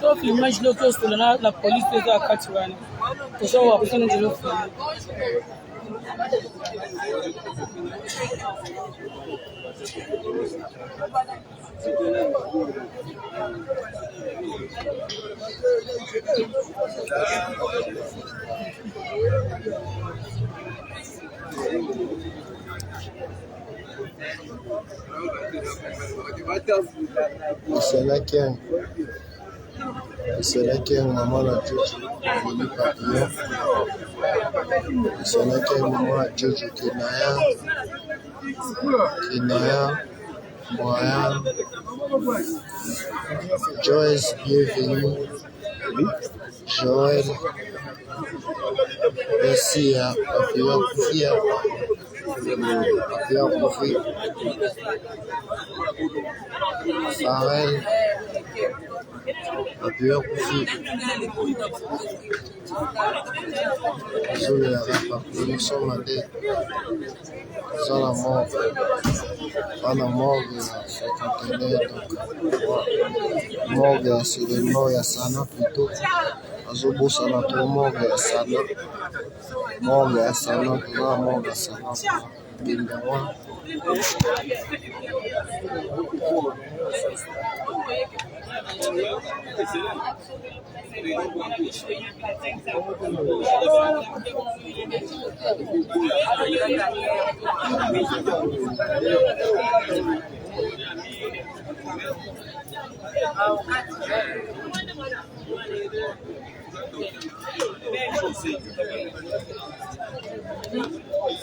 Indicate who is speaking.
Speaker 1: Sauf l'image de la police de la Katuane. Pour ça, on va personne de l'autre.
Speaker 2: C'est là maman la Jojo venu papillon. C'est là maman la Jojo Kinaya, Brian, Joyce, bienvenue. Joël, merci à Papillon Koufi. Farel, Papillon Koufi. Désolé, nous sommes allés dans la mort. Pas la morgue, c'est conteneur. Morgue, c'est le nom, il y a Sana plutôt. Azobo Sana, tout morgue, il y a Sana. Morgue, il y a Sana, grand morgue, il y a Sana. Bindawa.